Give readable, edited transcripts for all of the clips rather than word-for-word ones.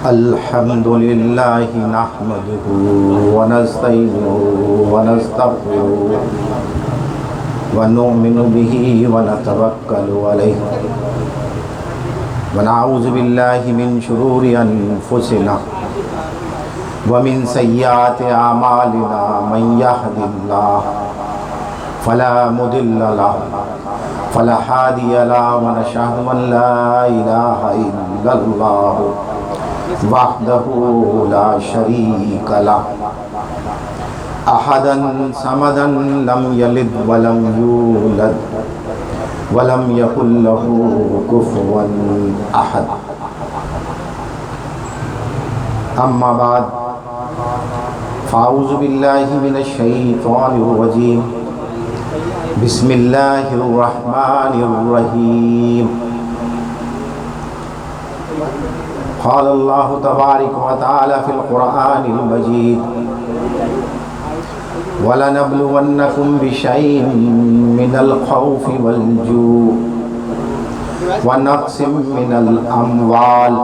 الحمد لله نحمده ونستعينه ونستغفره ونؤمن به ونتوكل عليه ونعوذ بالله من شرور أنفسنا ومن سيئات أعمالنا من يهد الله فلا مضل له فلا هادي له ونشهد أن لا إله إلا الله وحده لا شريك له أحدا صمدا لم يلد ولم يولد ولم يكن له كفوا أحد أما بعد فأعوذ بالله من الشيطان الرجيم بسم الله الرحمن الرحيم قال الله تبارك وتعالى في القرآن المجيد وَلَنَبْلُوَنَّكُمْ بِشَيْءٍ مِّنَ الْخَوْفِ وَالْجُوعِ وَنَقْصٍ مِّنَ الْأَمْوَالِ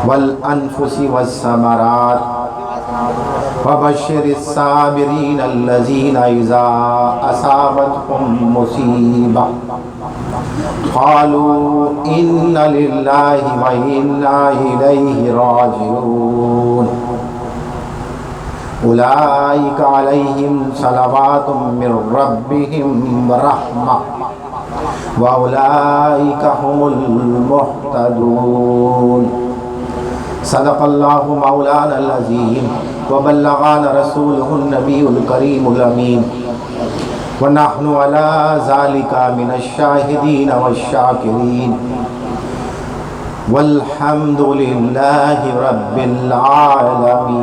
وَالْأَنفُسِ وَالثَّمَرَاتِ وَبَشِّرِ الصَّابِرِينَ الَّذِينَ إِذَا أَصَابَتْهُم مُّصِيبَةٌ قَالُوا إِنَّا لِلَّهِ وَإِنَّا إِلَيْهِ راجعون أولئك عليهم صلوات من ربهم ورحمة وأولئك هم المهتدون صدق الله مولانا العظيم وبلغنا رسوله النبي الكريم الأمين ونحن على ذلك من الشاهدين والشاكرين والحمد لله رب العالمين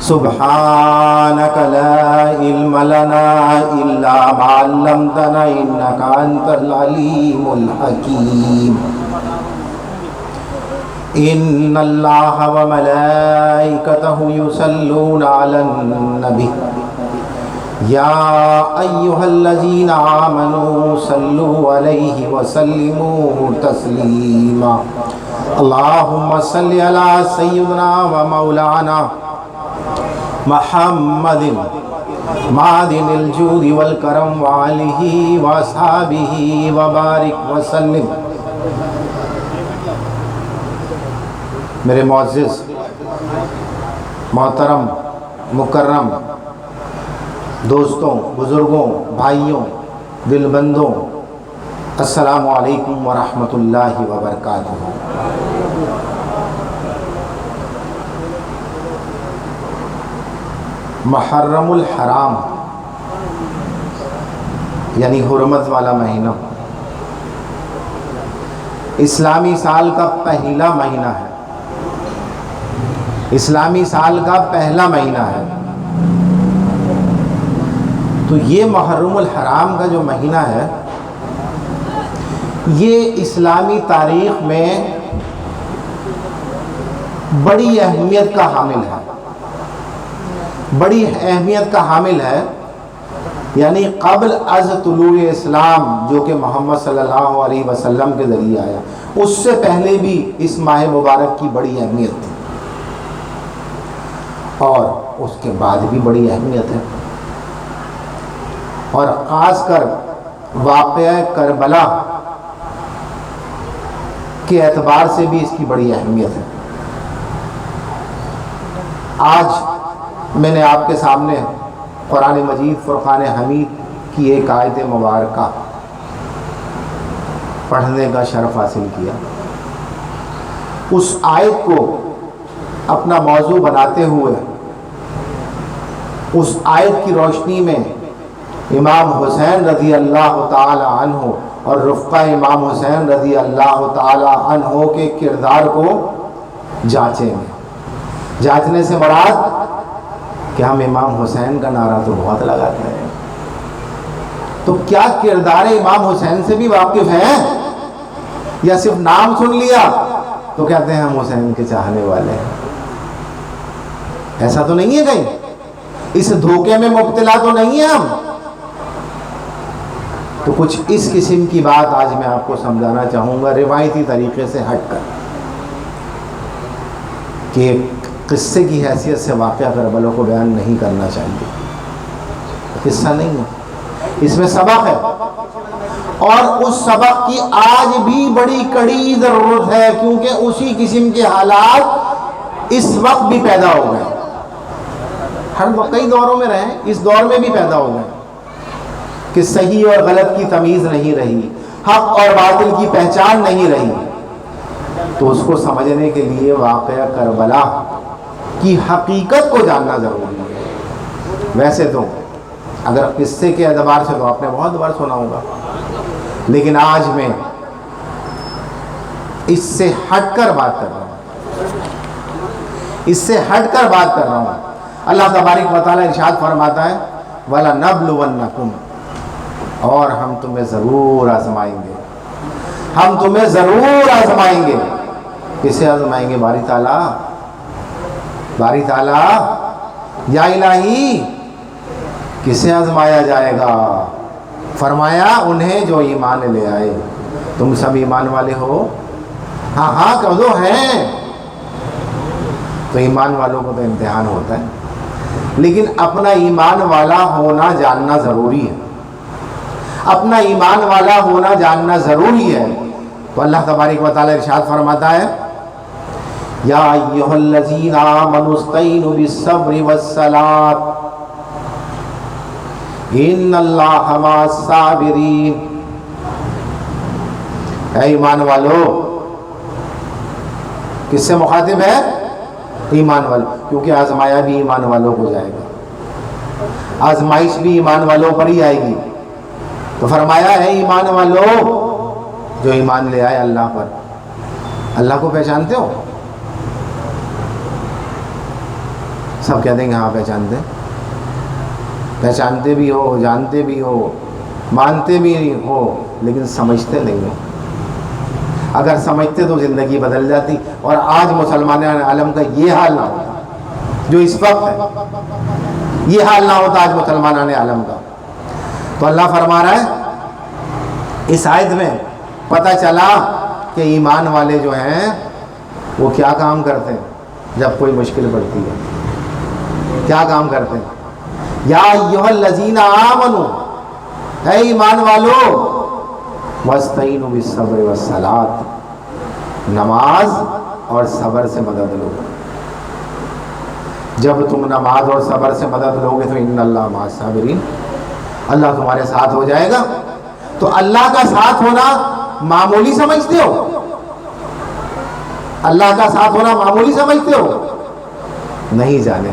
سبحانك لا علم لنا إلا ما علمتنا إنك أنت العليم الحكيم إن الله وملائكته يصلون على النبي يا أيها الذين آمنوا صلوا عليه وسلموا تسليما اللهم صل على سيدنا ومولانا محمد معدن الجود والکرم وآلہ وأصحابہ وبارک وسلم۔ میرے معزز محترم مکرم دوستوں، بزرگوں، بھائیوں، دل بندوں، السلام علیکم ورحمۃ اللہ وبرکاتہ۔ محرم الحرام یعنی حرمت والا مہینہ اسلامی سال کا پہلا مہینہ ہے، اسلامی سال کا پہلا مہینہ ہے۔ تو یہ محرم الحرام کا جو مہینہ ہے یہ اسلامی تاریخ میں بڑی اہمیت کا حامل ہے، بڑی اہمیت کا حامل ہے۔ یعنی قبل از طلوع اسلام جو کہ محمد صلی اللہ علیہ وسلم کے ذریعے آیا، اس سے پہلے بھی اس ماہ مبارک کی بڑی اہمیت تھی اور اس کے بعد بھی بڑی اہمیت ہے، اور خاص کر واقعہ کربلا کے اعتبار سے بھی اس کی بڑی اہمیت ہے۔ آج میں نے آپ کے سامنے قرآن مجید فرقان حمید کی ایک آیت مبارکہ پڑھنے کا شرف حاصل کیا۔ اس آیت کو اپنا موضوع بناتے ہوئے اس آیت کی روشنی میں امام حسین رضی اللہ تعالی عنہ اور رفقہ امام حسین رضی اللہ تعالی عنہ کے کردار کو جانچیں گے۔ جانچنے سے مراد کہ ہم امام حسین کا نعرہ تو بہت لگاتے ہیں، تو کیا کردار امام حسین سے بھی واقف ہیں یا صرف نام سن لیا تو کہتے ہیں ہم حسین کے چاہنے والے ہیں؟ ایسا تو نہیں ہے کہیں؟ اس دھوکے میں مبتلا تو نہیں ہے ہم؟ تو کچھ اس قسم کی بات آج میں آپ کو سمجھانا چاہوں گا روایتی طریقے سے ہٹ کر، کہ قصے کی حیثیت سے واقعہ کربلا کو بیان نہیں کرنا چاہیے، قصہ نہیں ہے، اس میں سبق ہے، اور اس سبق کی آج بھی بڑی کڑی ضرورت ہے، کیونکہ اسی قسم کے حالات اس وقت بھی پیدا ہو گئے، کئی دوروں میں رہے، اس دور میں بھی پیدا ہو گئے کہ صحیح اور غلط کی تمیز نہیں رہی، حق اور باطل کی پہچان نہیں رہی۔ تو اس کو سمجھنے کے لیے واقعہ کربلا کی حقیقت کو جاننا ضروری ہے۔ ویسے تو اگر قصے کے اعتبار سے تو آپ نے بہت بار سنا ہوگا، لیکن آج میں اس سے ہٹ کر بات کر رہا ہوں، اس سے ہٹ کر بات کر رہا ہوں۔ اللہ تبارک و تعالیٰ ارشاد فرماتا ہے وَلَنَبْلُوَنَّكُمْ، اور ہم تمہیں ضرور آزمائیں گے، ہم تمہیں ضرور آزمائیں گے۔ کسے آزمائیں گے؟ باری تعالیٰ، باری تعالیٰ، یا الہی کسے آزمایا جائے گا؟ فرمایا انہیں جو ایمان لے آئے۔ تم سب ایمان والے ہو؟ ہاں ہاں کہہ دو ہیں۔ تو ایمان والوں کو تو امتحان ہوتا ہے، لیکن اپنا ایمان والا ہونا جاننا ضروری ہے، اپنا ایمان والا ہونا جاننا ضروری ہے۔ تو اللہ تبارک و تعالیٰ ارشاد فرماتا ہے یا ایھا الذین آمنوا استعینوا بالصبر والصلاۃ ان اللہ مع الصابرین۔ اے ایمان والو، کس سے مخاطب ہے؟ ایمان والوں، کیونکہ آزمایا بھی ایمان والوں کو جائے گا، آزمائش بھی ایمان والوں پر ہی آئے گی۔ تو فرمایا ہے ایمان والوں جو ایمان لے آئے اللہ پر۔ اللہ کو پہچانتے ہو؟ سب کہہ دیں گے ہاں پہچانتے، پہچانتے بھی ہو، جانتے بھی ہو، مانتے بھی ہو، لیکن سمجھتے نہیں ہو۔ اگر سمجھتے تو زندگی بدل جاتی، اور آج مسلمان عالم کا یہ حال نہ ہوتا جو اس وقت ہے، یہ حال نہ ہوتا آج مسلمان عالم کا۔ تو اللہ فرما رہا ہے اس آیت میں پتہ چلا کہ ایمان والے جو ہیں وہ کیا کام کرتے ہیں جب کوئی مشکل پڑتی ہے، کیا کام کرتے ہیں؟ یا ایھا الذین آمنوا، اے ایمان والو، واستعینوا بالصبر والصلاۃ، نماز اور صبر سے مدد لو۔ جب تم نماز اور صبر سے مدد لوگے تو ان اللہ مع الصابرین، اللہ تمہارے ساتھ ہو جائے گا۔ تو اللہ کا ساتھ ہونا معمولی سمجھتے ہو؟ اللہ کا ساتھ ہونا معمولی سمجھتے ہو؟ نہیں جانے،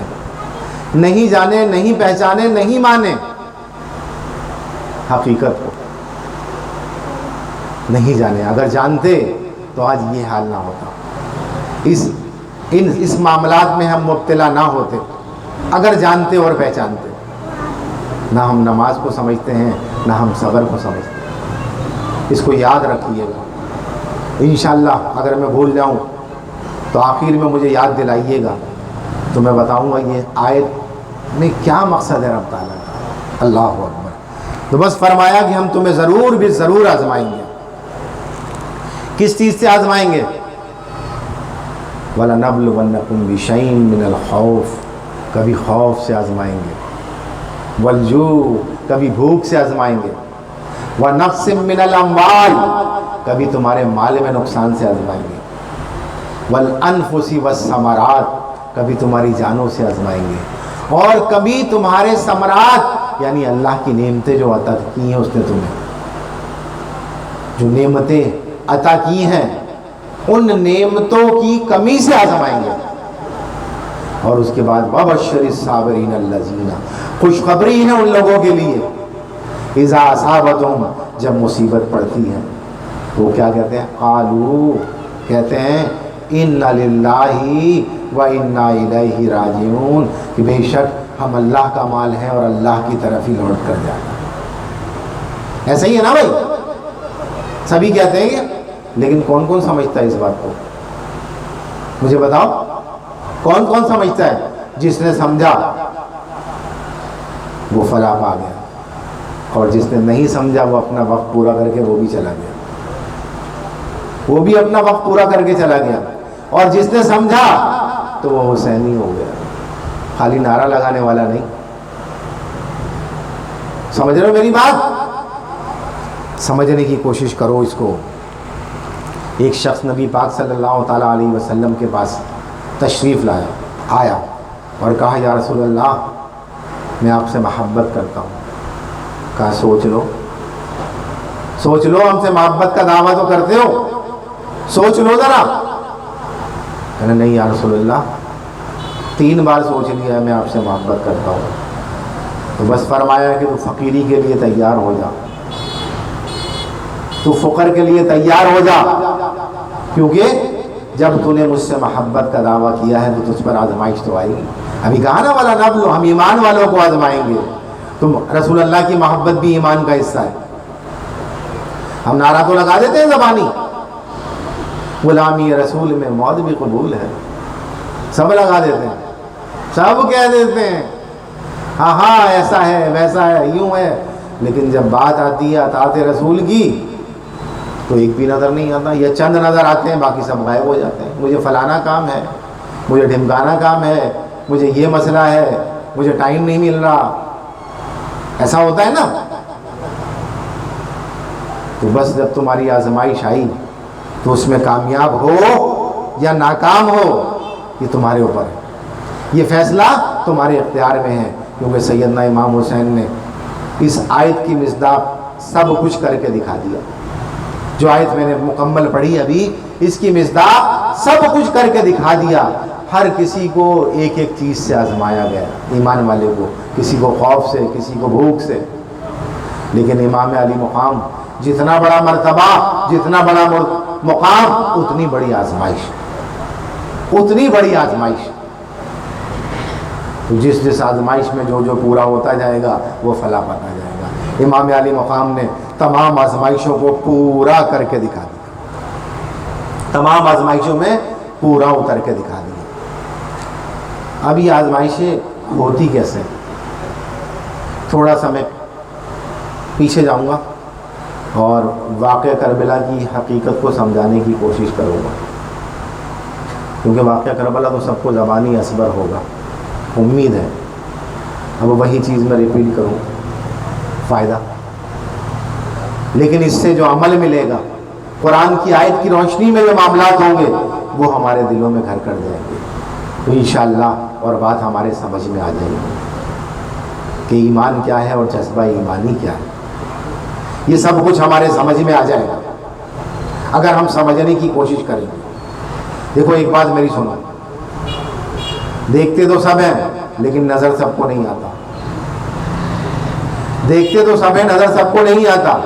نہیں جانے، نہیں پہچانے، نہیں مانے حقیقت کو، نہیں جانے۔ اگر جانتے تو آج یہ حال نہ ہوتا، اس معاملات میں ہم مبتلا نہ ہوتے۔ اگر جانتے اور پہچانتے، نہ ہم نماز کو سمجھتے ہیں، نہ ہم صبر کو سمجھتے ہیں۔ اس کو یاد رکھیے گا، انشاءاللہ اگر میں بھول جاؤں تو آخر میں مجھے یاد دلائیے گا، تو میں بتاؤں گا یہ آیت میں کیا مقصد ہے رب تعالیٰ کا۔ اللہ اکبر۔ تو بس فرمایا کہ ہم تمہیں ضرور بھی ضرور آزمائیں گے۔ کس چیز سے آزمائیں گے؟ وَلَنَبْلُوَنَّكُمْ بِشَيْءٍ مِّنَ الْخَوْفِ، کبھی خوف سے آزمائیں گے، وَالْجُوعِ، کبھی بھوک سے آزمائیں گے، وَنَقْصٍ مِّنَ الْأَمْوَالِ، کبھی تمہارے مال میں نقصان سے آزمائیں گے، وَالْأَنفُسِ وَالثَّمَرَاتِ، کبھی تمہاری جانوں سے آزمائیں گے، اور کبھی تمہارے ثمرات، یعنی اللہ کی نعمتیں جو عطا کی ہیں اس نے تمہیں، جو نعمتیں عطا کی ہیں ان نعمتوں کی کمی سے آزمائیں گے۔ اور اس کے بعد وَبَشِّرِ الصَّابِرِينَ الَّذِينَ، خوشخبری ہے ان لوگوں کے لیے اذا اصابتہم، جب مصیبت پڑتی ہے وہ کیا کہتے ہیں؟ قالوا، کہتے ہیں اِنَّ لِلَّهِ وَإِنَّا إِلَيْهِ رَاجِعُونَ، کہ بے شک ہم اللہ کا مال ہے اور اللہ کی طرف ہی لوٹ کر جانا۔ ایسا ہی ہے نا بھائی، سبھی کہتے ہیں لیکن کون کون سمجھتا ہے اس بات کو؟ مجھے بتاؤ کون کون سمجھتا ہے؟ جس نے سمجھا وہ فلاح پا گیا، اور جس نے نہیں سمجھا وہ اپنا وقت پورا کر کے وہ بھی چلا گیا، وہ بھی اپنا وقت پورا کر کے چلا گیا، اور جس نے سمجھا تو وہ حسینی ہو گیا، خالی نعرہ لگانے والا نہیں۔ سمجھ رہے ہو میری بات؟ سمجھنے کی کوشش کرو اس کو۔ ایک شخص نبی پاک صلی اللہ تعالیٰ علیہ وسلم کے پاس تشریف آیا اور کہا یا رسول اللہ میں آپ سے محبت کرتا ہوں۔ کہا سوچ لو ہم سے محبت کا دعویٰ تو کرتے ہو، سوچ لو ذرا۔ کہنا نہیں یا رسول اللہ 3 بار سوچ لیا میں آپ سے محبت کرتا ہوں۔ تو بس فرمایا کہ تو فقیری کے لیے تیار ہو جا، تو فقر کے لیے تیار ہو جا، کیونکہ جب تو نے مجھ سے محبت کا دعویٰ کیا ہے تو تجھ پر آزمائش تو آئے گی۔ ابھی کہا نا والا نبلو، ہم ایمان والوں کو آزمائیں گے۔ تم رسول اللہ کی محبت بھی ایمان کا حصہ ہے۔ ہم نعرہ تو لگا دیتے ہیں زبانی، غلامی رسول میں موت بھی قبول ہے، سب لگا دیتے ہیں، سب کہہ دیتے ہیں ہاں ہاں ایسا ہے ویسا ہے یوں ہے، لیکن جب بات آتی ہے اطاعت رسول کی تو ایک بھی نظر نہیں آتا، یا چند نظر آتے ہیں باقی سب غائب ہو جاتے ہیں۔ مجھے فلانا کام ہے، مجھے ڈھمکانا کام ہے، مجھے یہ مسئلہ ہے، مجھے ٹائم نہیں مل رہا، ایسا ہوتا ہے نا۔ تو بس جب تمہاری آزمائش آئی تو اس میں کامیاب ہو یا ناکام ہو یہ تمہارے اوپر ہے، یہ فیصلہ تمہارے اختیار میں ہے، کیونکہ سیدنا امام حسین نے اس آیت کی مصداق سب کچھ کر کے دکھا دیا۔ جو آیت میں نے مکمل پڑھی ابھی، اس کی مصداق سب کچھ کر کے دکھا دیا۔ ہر کسی کو ایک ایک چیز سے آزمایا گیا، ایمان والے کو کسی کو خوف سے، کسی کو بھوک سے، لیکن امام علی مقام جتنا بڑا مرتبہ، جتنا بڑا مقام، اتنی بڑی آزمائش، اتنی بڑی آزمائش۔ تو جس آزمائش میں جو پورا ہوتا جائے گا وہ فلاح پاتا جائے گا۔ امام علی مقام نے تمام آزمائشوں کو پورا کر کے دکھا دیا، تمام آزمائشوں میں پورا اتر کے دکھا دیا۔ اب یہ آزمائشیں ہوتی کیسے؟ تھوڑا سا میں پیچھے جاؤں گا اور واقعہ کربلا کی حقیقت کو سمجھانے کی کوشش کروں گا، کیونکہ واقعہ کربلا تو سب کو زبانی اصبر ہوگا، امید ہے۔ اب وہی چیز میں ریپیٹ کروں، فائدہ، لیکن اس سے جو عمل ملے گا، قرآن کی آیت کی روشنی میں جو معاملات ہوں گے وہ ہمارے دلوں میں گھر کر جائیں گے، تو انشاءاللہ اور بات ہمارے سمجھ میں آ جائے گی کہ ایمان کیا ہے اور جذبہ ایمانی کیا ہے۔ یہ سب کچھ ہمارے سمجھ میں آ جائے گا اگر ہم سمجھنے کی کوشش کریں گے۔ دیکھو ایک بات میری سنو، دیکھتے تو سب ہیں لیکن نظر سب کو نہیں آتا، دیکھتے تو سب ہیں نظر سب کو نہیں آتا،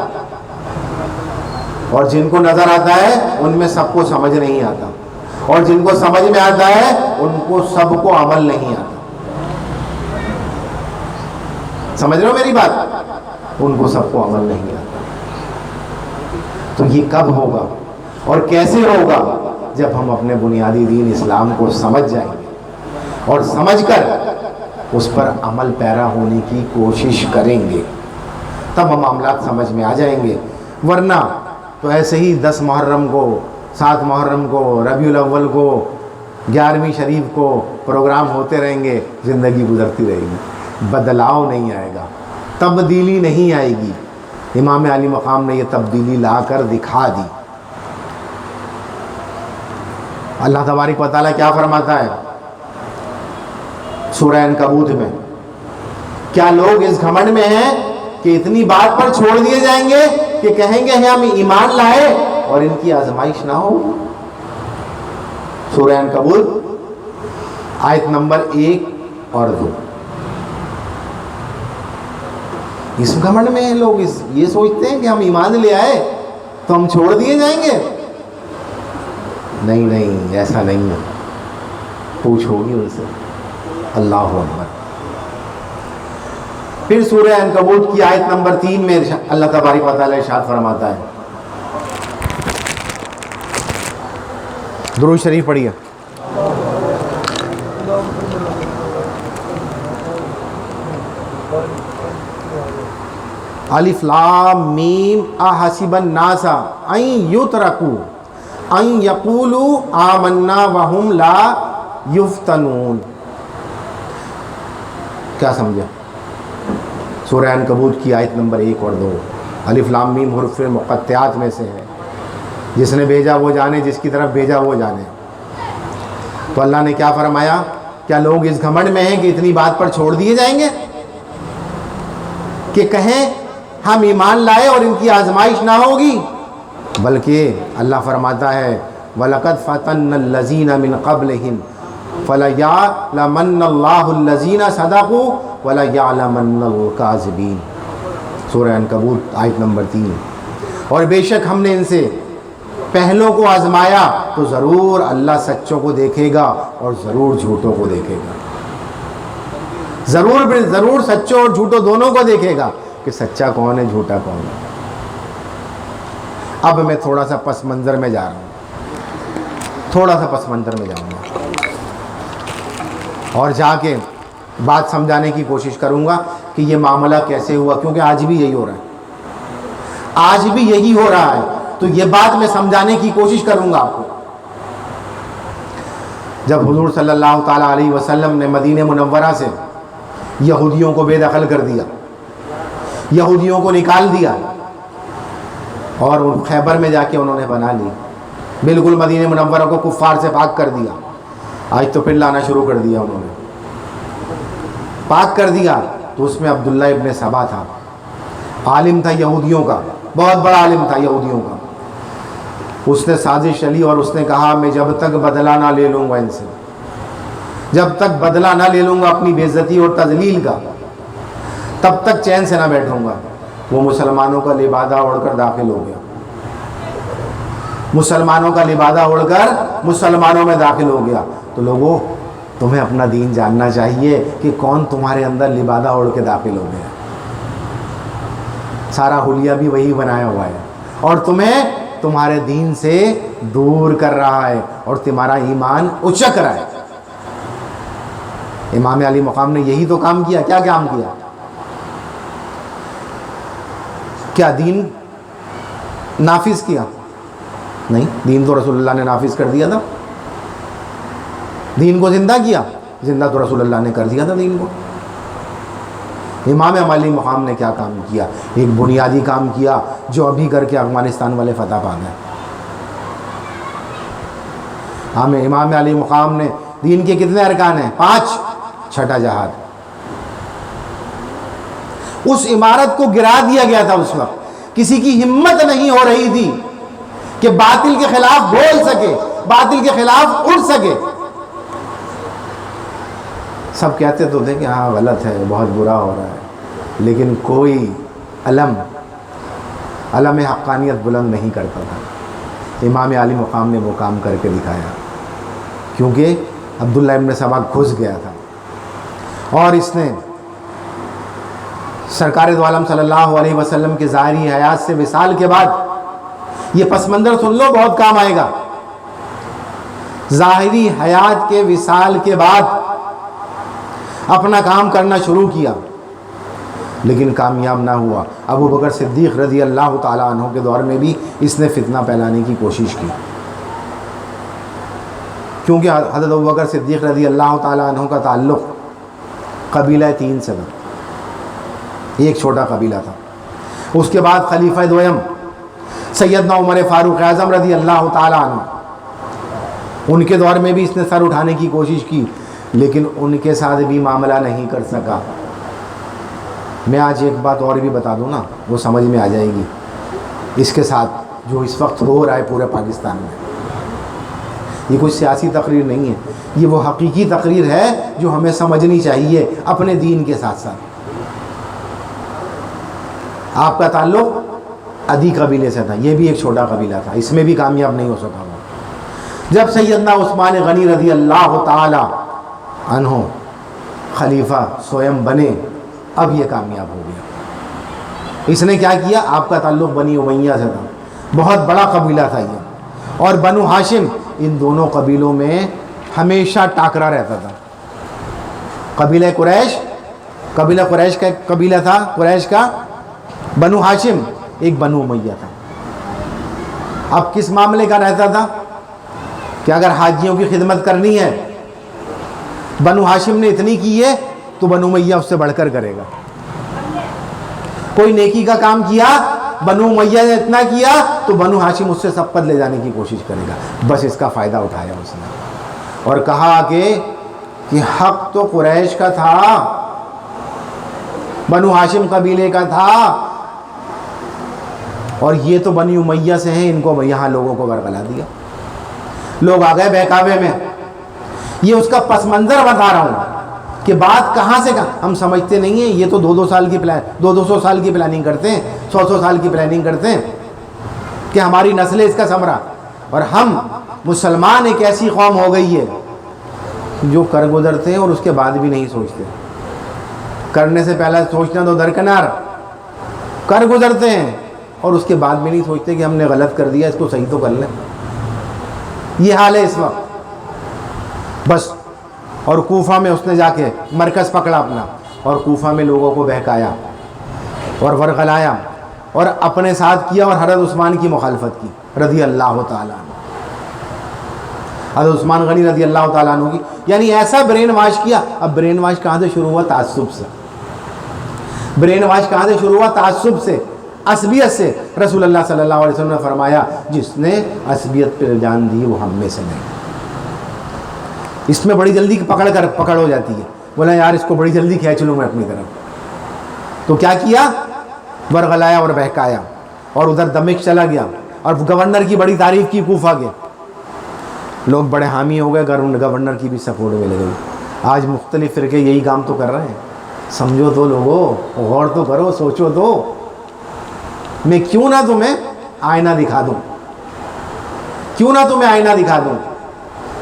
اور جن کو نظر آتا ہے ان میں سب کو سمجھ نہیں آتا، اور جن کو سمجھ میں آتا ہے ان کو سب کو عمل نہیں آتا۔ سمجھ رہے ہو میری بات؟ ان کو سب کو عمل نہیں آتا۔ تو یہ کب ہوگا اور کیسے ہوگا؟ جب ہم اپنے بنیادی دین اسلام کو سمجھ جائیں گے اور سمجھ کر اس پر عمل پیرا ہونے کی کوشش کریں گے، تب ہم معاملات سمجھ میں آ جائیں گے۔ ورنہ تو ایسے ہی 10 محرم کو، 7 محرم کو، ربیع الاول کو، 11ویں شریف کو پروگرام ہوتے رہیں گے، زندگی گزرتی رہے گی، بدلاؤ نہیں آئے گا، تبدیلی نہیں آئے گی۔ امام علی مقام نے یہ تبدیلی لا کر دکھا دی۔ اللہ تبارک و تعالیٰ کیا فرماتا ہے سورہ عنکبوت میں؟ کیا لوگ اس گھمنڈ میں ہیں کہ اتنی بات پر چھوڑ دیے جائیں گے کہ کہیں گے ہم ایمان لائے اور ان کی آزمائش نہ ہو؟ سورہ عنکبوت آیت نمبر 1 اور 2۔ اس گھمنڈ میں ہیں لوگ، یہ سوچتے ہیں کہ ہم ایمان لے آئے تو ہم چھوڑ دیے جائیں گے۔ نہیں نہیں، ایسا نہیں ہے، پوچھو گی ان سے۔ اللہ اکبر۔ پھر سورہ عنکبوت کی آیت نمبر 3 میں اللہ تبارک و تعالیٰ ارشاد فرماتا ہے، درود شریف پڑھیے۔ الف لام میم احسب الناس ان یترکوا ان یقولوا آمنا وهم لا یفتنون. کیا سمجھا؟ سورہ عنکبوت کی آیت نمبر 1 اور 2. الف لام میم حروف مقطعات میں سے ہے. جس نے بھیجا وہ جانے، جس کی طرف بھیجا وہ جانے. تو اللہ نے کیا فرمایا؟ کیا لوگ اس گھمنڈ میں ہیں کہ اتنی بات پر چھوڑ دیے جائیں گے کہ کہیں ہم ایمان لائے اور ان کی آزمائش نہ ہوگی؟ بلکہ اللہ فرماتا ہے وَلَقَدْ فَتَنَّ الَّذِينَ مِن قَبْلِهِمْ فَلَيَعْلَمَنَّ اللَّهُ الَّذِينَ صَدَقُوا وَلَيَعْلَمَنَّ الْكَاذِبِينَ. سورہ عنکبوت آیت نمبر 3. اور بے شک ہم نے ان سے پہلوں کو آزمایا تو ضرور اللہ سچوں کو دیکھے گا اور ضرور جھوٹوں کو دیکھے گا. ضرور سچوں اور جھوٹوں دونوں کو دیکھے گا کہ سچا کون ہے، جھوٹا کون ہے. اب میں تھوڑا سا پس منظر میں جا رہا ہوں، تھوڑا سا پس منظر میں جاؤں گا اور جا کے بات سمجھانے کی کوشش کروں گا کہ یہ معاملہ کیسے ہوا، کیونکہ آج بھی یہی ہو رہا ہے، آج بھی یہی ہو رہا ہے. تو یہ بات میں سمجھانے کی کوشش کروں گا آپ کو. جب حضور صلی اللہ تعالیٰ علیہ وسلم نے مدینہ منورہ سے یہودیوں کو بے دخل کر دیا، یہودیوں کو نکال دیا اور خیبر میں جا کے انہوں نے بنا لی، بالکل مدینہ منورہ کو کفار سے پاک کر دیا. آج تو پھر لانا شروع کر دیا، انہوں نے پاک کر دیا. تو اس میں عبداللہ ابن سبا تھا، عالم تھا یہودیوں کا، بہت بڑا عالم تھا یہودیوں کا. اس نے سازش چلی اور اس نے کہا میں جب تک بدلہ نہ لے لوں گا ان سے، جب تک بدلہ نہ لے لوں گا اپنی بے عزتی اور تذلیل کا، تب تک چین سے نہ بیٹھوں گا. وہ مسلمانوں کا لبادہ اوڑھ کر داخل ہو گیا، مسلمانوں کا لبادہ اوڑھ کر مسلمانوں میں داخل ہو گیا. تو لوگوں تمہیں اپنا دین جاننا چاہیے کہ کون تمہارے اندر لبادہ اوڑھ کے داخل ہو گیا. سارا حلیہ بھی وہی بنایا ہوا ہے اور تمہیں تمہارے دین سے دور کر رہا ہے اور تمہارا ایمان اچک رہا ہے. امام علی مقام نے یہی تو کام کیا. کیا کام کیا؟ کیا دین نافذ کیا؟ نہیں، دین تو رسول اللہ نے نافذ کر دیا تھا. دین کو زندہ کیا؟ زندہ تو رسول اللہ نے کر دیا تھا دین کو. امام علی مقام نے کیا کام کیا؟ ایک بنیادی کام کیا جو ابھی کر کے افغانستان والے فتح پا گئے. امام علی مقام نے دین کے کتنے ارکان ہیں؟ 5. چھٹا جہاد. اس عمارت کو گرا دیا گیا تھا. اس وقت کسی کی ہمت نہیں ہو رہی تھی کہ باطل کے خلاف بول سکے، باطل کے خلاف اٹھ سکے. سب کہتے تو تھے کہ ہاں غلط ہے، بہت برا ہو رہا ہے، لیکن کوئی علم حقانیت بلند نہیں کرتا تھا. امام علی مقام نے وہ کام کر کے دکھایا، کیونکہ عبداللہ ابن سبا گھس گیا تھا اور اس نے سرکار دو عالم صلی اللہ علیہ وسلم کے ظاہری حیات سے وصال کے بعد، یہ پس منظر سن لو بہت کام آئے گا. ظاہری حیات کے وصال کے بعد اپنا کام کرنا شروع کیا، لیکن کامیاب نہ ہوا. ابو بکر صدیق رضی اللہ تعالیٰ عنہ کے دور میں بھی اس نے فتنہ پھیلانے کی کوشش کی، کیونکہ حضرت ابو بکر صدیق رضی اللہ تعالیٰ عنہ کا تعلق قبیلہ 3 سے تھا. ایک چھوٹا قبیلہ تھا. اس کے بعد خلیفہ دوم سیدنا عمر فاروق اعظم رضی اللہ تعالیٰ عنہ، ان کے دور میں بھی اس نے سر اٹھانے کی کوشش کی، لیکن ان کے ساتھ بھی معاملہ نہیں کر سکا. میں آج ایک بات اور بھی بتا دوں نا، وہ سمجھ میں آ جائے گی. اس کے ساتھ جو اس وقت ہو رہا ہے پورے پاکستان میں، یہ کوئی سیاسی تقریر نہیں ہے، یہ وہ حقیقی تقریر ہے جو ہمیں سمجھنی چاہیے اپنے دین کے ساتھ ساتھ. آپ کا تعلق عدی قبیلے سے تھا، یہ بھی ایک چھوٹا قبیلہ تھا، اس میں بھی کامیاب نہیں ہو سکا. جب سیدنا عثمان غنی رضی اللہ تعالی عنہ خلیفہ سوئم بنے، اب یہ کامیاب ہو گیا. اس نے کیا کیا؟ آپ کا تعلق بنی امیہ سے تھا، بہت بڑا قبیلہ تھا یہ، اور بنو ہاشم، ان دونوں قبیلوں میں ہمیشہ ٹاکرا رہتا تھا. قبیلہ قریش کا ایک قبیلہ تھا، قریش کا بنو ہاشم ایک بنو امیہ تھا. اب کس معاملے کا رہتا تھا کہ اگر حاجیوں کی خدمت کرنی ہے بنو ہاشم نے اتنی کی ہے تو بنو امیہ اس سے بڑھ کر کرے گا. کوئی نیکی کا کام کیا بنو امیہ نے اتنا کیا تو بنو ہاشم اس سے سبقت لے جانے کی کوشش کرے گا. بس اس کا فائدہ اٹھایا اس نے اور کہا کہ حق تو قریش کا تھا, بنو ہاشم قبیلے کا تھا, اور یہ تو بنی امیہ سے ہیں, ان کو یہاں لوگوں کو برگلا دیا. لوگ آ گئے بہکاوے میں. یہ اس کا پس منظر بتا رہا ہوں کہ بات کہاں سے ہم سمجھتے نہیں ہیں. یہ تو 200 سال کی پلاننگ کرتے ہیں, 100 سال کی پلاننگ کرتے ہیں کہ ہماری نسل اس کا ثمرہ. اور ہم مسلمان ایک ایسی قوم ہو گئی ہے جو کر گزرتے ہیں اور اس کے بعد بھی نہیں سوچتے. کرنے سے پہلے سوچنا تو درکنار, کر گزرتے ہیں اور اس کے بعد بھی نہیں سوچتے کہ ہم نے غلط کر دیا, اس کو صحیح تو کر لیں. یہ حال ہے اس وقت بس. اور کوفہ میں اس نے جا کے مرکز پکڑا اپنا اور کوفہ میں لوگوں کو بہکایا اور ورغلایا اور اپنے ساتھ کیا اور حضرت عثمان کی مخالفت کی رضی اللہ تعالیٰ عنہ. حضرت عثمان غنی رضی اللہ تعالیٰ عنہ کی یعنی ایسا برین واش کیا. اب برین واش کہاں سے شروع ہوا؟ تعصب سے. برین واش کہاں سے شروع ہوا؟ تعصب سے, عصبیت سے. رسول اللہ صلی اللہ علیہ وسلم نے فرمایا جس نے عصبیت پر جان دی وہ ہم میں سے نہیں. اس میں بڑی جلدی پکڑ ہو جاتی ہے. بولا یار اس کو بڑی جلدی کھینچ لوں میں اپنی طرف. تو کیا کیا؟ ورغلایا اور بہکایا اور ادھر دمشق چلا گیا اور گورنر کی بڑی تعریف کی کوفہ کے. لوگ بڑے حامی ہو گئے, گورنر کی بھی سپورٹ مل گئی. آج مختلف فرقے یہی کام تو کر رہے ہیں. سمجھو تو لوگوں, غور تو کرو, سوچو تو. میں کیوں نہ تمہیں آئینہ دکھا دوں, کیوں نہ تمہیں آئینہ دکھا دوں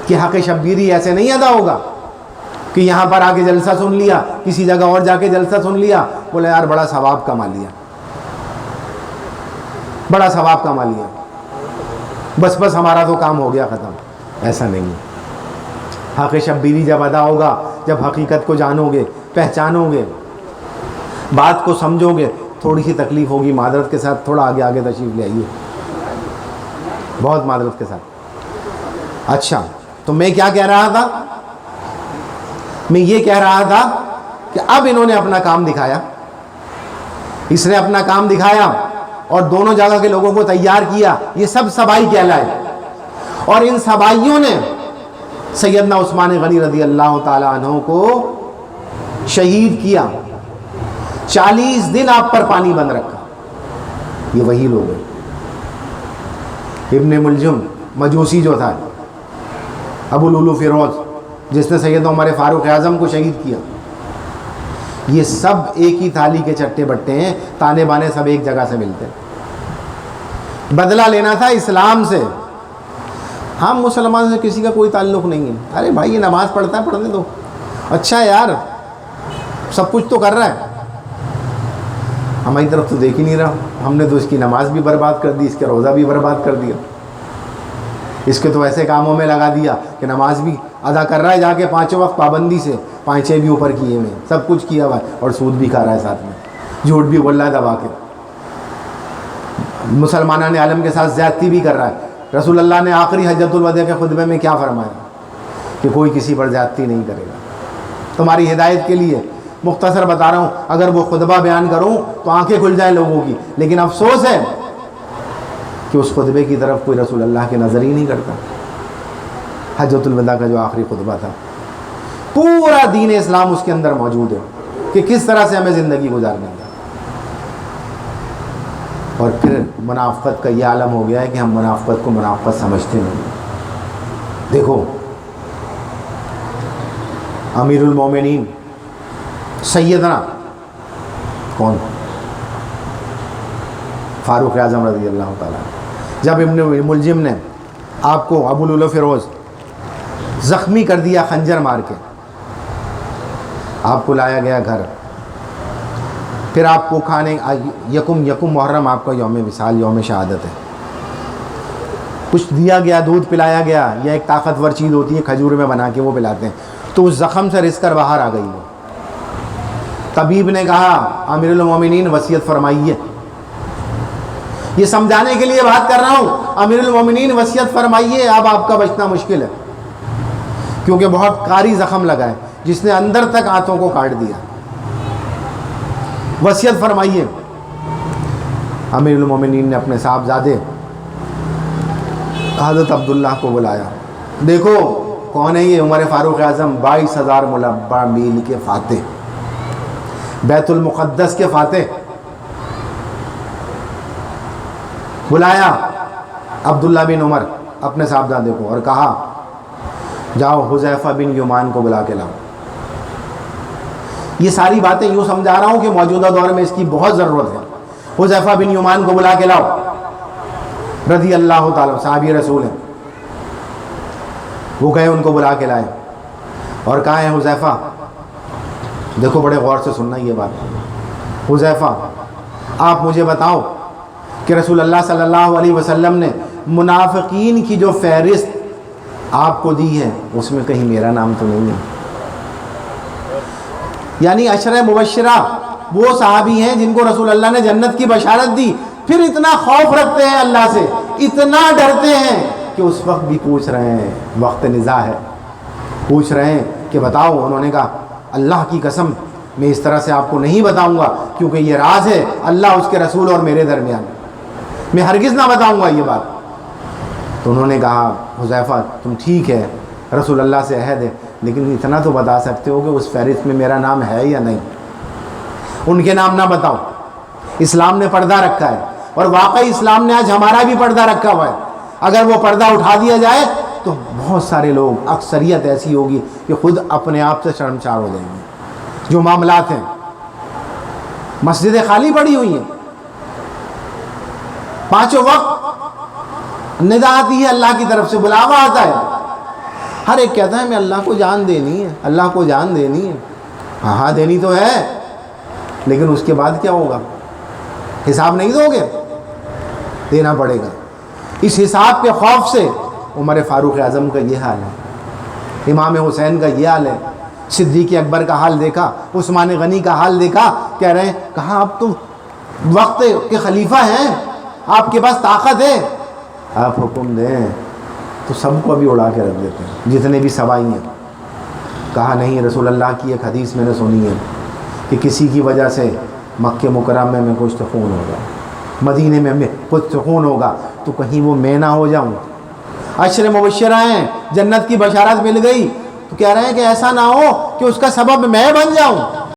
کہ حق شبیری ایسے نہیں ادا ہوگا کہ یہاں پر آ کے جلسہ سن لیا, کسی جگہ اور جا کے جلسہ سن لیا, بولے یار بڑا ثواب کما لیا, بڑا ثواب کما لیا, بس ہمارا تو کام ہو گیا ختم. ایسا نہیں ہے. حق شبیری جب ادا ہوگا, جب حقیقت کو جانو گے, پہچانو گے, بات کو سمجھو گے. تھوڑی سی تکلیف ہوگی, معذرت کے ساتھ تھوڑا آگے تشریف لے آئیے, بہت معذرت کے ساتھ. اچھا تو میں کیا کہہ رہا تھا؟ میں یہ کہہ رہا تھا کہ اب انہوں نے اپنا کام دکھایا, اس نے اپنا کام دکھایا اور دونوں جگہ کے لوگوں کو تیار کیا. یہ سب سبائی کہلائے. اور ان سبائیوں نے سیدنا عثمان غنی رضی اللہ تعالیٰ عنہ کو شہید کیا. 40 دن آپ پر پانی بند رکھا. یہ وہی لوگ ہیں. ابن ملجم مجوسی جو تھا, ابو لولو فیروز جس نے سیدنا عمر فاروق اعظم کو شہید کیا, یہ سب ایک ہی تھالی کے چٹے بٹے ہیں. تانے بانے سب ایک جگہ سے ملتے ہیں. بدلہ لینا تھا اسلام سے. ہم مسلمان سے کسی کا کوئی تعلق نہیں ہے. ارے بھائی یہ نماز پڑھتا ہے, پڑھنے دو. اچھا یار سب کچھ تو کر رہا ہے, ہماری طرف تو دیکھ ہی نہیں رہا. ہم نے تو اس کی نماز بھی برباد کر دی, اس کے روزہ بھی برباد کر دیا, اس کے تو ایسے کاموں میں لگا دیا کہ نماز بھی ادا کر رہا ہے جا کے 5 وقت پابندی سے, 5 بھی اوپر کیے ہوئے, سب کچھ کیا ہوا ہے, اور سود بھی کھا رہا ہے ساتھ میں, جھوٹ بھی بول رہا ہے دبا کے, مسلمانان عالم کے ساتھ زیادتی بھی کر رہا ہے. رسول اللہ نے آخری حجۃ الوداع کے خطبے میں کیا فرمایا کہ کوئی کسی پر زیادتی نہیں کرے گا. تمہاری ہدایت کے لیے مختصر بتا رہا ہوں, اگر وہ خطبہ بیان کروں تو آنکھیں کھل جائیں لوگوں کی, لیکن افسوس ہے کہ اس خطبے کی طرف کوئی رسول اللہ کی نظر ہی نہیں کرتا. حجۃ الوداع کا جو آخری خطبہ تھا, پورا دین اسلام اس کے اندر موجود ہے کہ کس طرح سے ہمیں زندگی گزارنے ہے. اور پھر منافقت کا یہ عالم ہو گیا ہے کہ ہم منافقت کو منافقت سمجھتے نہیں. دیکھو امیر المومنین سیدنا کون, فاروق اعظم رضی اللہ تعالیٰ, جب ابن ملجم نے آپ کو ابو لولو فیروز زخمی کر دیا خنجر مار کے, آپ کو لایا گیا گھر, پھر آپ کو کھانے, یکم محرم آپ کا یوم وصال, یوم شہادت ہے, کچھ دیا گیا, دودھ پلایا گیا, یا ایک طاقتور چیز ہوتی ہے کھجور میں بنا کے وہ پلاتے ہیں, تو اس زخم سے رس کر باہر آ گئی وہ. طبیب نے کہا امیر المومنین وصیت فرمائیے, یہ سمجھانے کے لیے بات کر رہا ہوں، امیر المومنین وصیت فرمائیے، اب آپ کا بچنا مشکل ہے، کیونکہ بہت کاری زخم لگا ہے جس نے اندر تک ہاتھوں کو کاٹ دیا۔ وصیت فرمائیے۔ امیر المومنین نے اپنے صاحبزادے حضرت عبداللہ کو بلایا، دیکھو کون ہے یہ؟ عمر فاروق اعظم، 22,000 مربع میل کے فاتح، بیت المقدس کے فاتح۔ بلایا عبداللہ بن عمر اپنے صاحبزادے کو اور کہا جاؤ حذیفہ بن یمان کو بلا کے لاؤ۔ یہ ساری باتیں یوں سمجھا رہا ہوں کہ موجودہ دور میں اس کی بہت ضرورت ہے۔ حذیفہ بن یمان کو بلا کے لاؤ، رضی اللہ تعالیٰ، صحابی رسول ہیں۔ وہ گئے، ان کو بلا کے لائے اور کہا ہے حذیفہ، دیکھو بڑے غور سے سننا یہ بات، حذیفہ آپ مجھے بتاؤ کہ رسول اللہ صلی اللہ علیہ وسلم نے منافقین کی جو فہرست آپ کو دی ہے اس میں کہیں میرا نام تو نہیں ہے؟ یعنی عشرہ مبشرہ وہ صحابی ہیں جن کو رسول اللہ نے جنت کی بشارت دی، پھر اتنا خوف رکھتے ہیں اللہ سے، اتنا ڈرتے ہیں کہ اس وقت بھی پوچھ رہے ہیں، وقت نزاع ہے، پوچھ رہے ہیں کہ بتاؤ۔ انہوں نے کہا اللہ کی قسم میں اس طرح سے آپ کو نہیں بتاؤں گا، کیونکہ یہ راز ہے اللہ، اس کے رسول اور میرے درمیان، میں ہرگز نہ بتاؤں گا یہ بات۔ تو انہوں نے کہا حذیفہ تم ٹھیک ہے، رسول اللہ سے عہد ہے، لیکن اتنا تو بتا سکتے ہو کہ اس فہرست میں میرا نام ہے یا نہیں؟ ان کے نام نہ بتاؤ۔ اسلام نے پردہ رکھا ہے، اور واقعی اسلام نے آج ہمارا بھی پردہ رکھا ہوا ہے۔ اگر وہ پردہ اٹھا دیا جائے تو بہت سارے لوگ، اکثریت ایسی ہوگی کہ خود اپنے آپ سے شرمسار ہو جائیں گے۔ جو معاملات ہیں، مسجدیں خالی پڑی ہوئی ہیں، پانچوں وقت ندا آتی ہے اللہ کی طرف سے، بلاوا آتا ہے، ہر ایک کہتا ہے میں اللہ کو جان دینی ہے، اللہ کو جان دینی ہے۔ ہاں دینی تو ہے، لیکن اس کے بعد کیا ہوگا؟ حساب نہیں دو گے؟ دینا پڑے گا۔ اس حساب کے خوف سے عمر فاروق اعظم کا یہ حال ہے، امام حسین کا یہ حال ہے، صدیق اکبر کا حال دیکھا، عثمان غنی کا حال دیکھا، کہہ رہے ہیں کہاں آپ تو وقت کے خلیفہ ہیں، آپ کے پاس طاقت ہے، آپ حکم دیں تو سب کو ابھی اڑا کے رکھ دیتے ہیں، جتنے بھی سوائی ہیں۔ کہا نہیں، رسول اللہ کی ایک حدیث میں نے سنی ہے کہ کسی کی وجہ سے مکہ مکرمہ میں کچھ خون ہوگا، مدینے میں کچھ خون ہوگا، تو کہیں وہ میں نہ ہو جاؤں۔ عشر مبشرہ ہیں، جنت کی بشارت مل گئی، تو کہہ رہے ہیں کہ ایسا نہ ہو کہ اس کا سبب میں بن جاؤں۔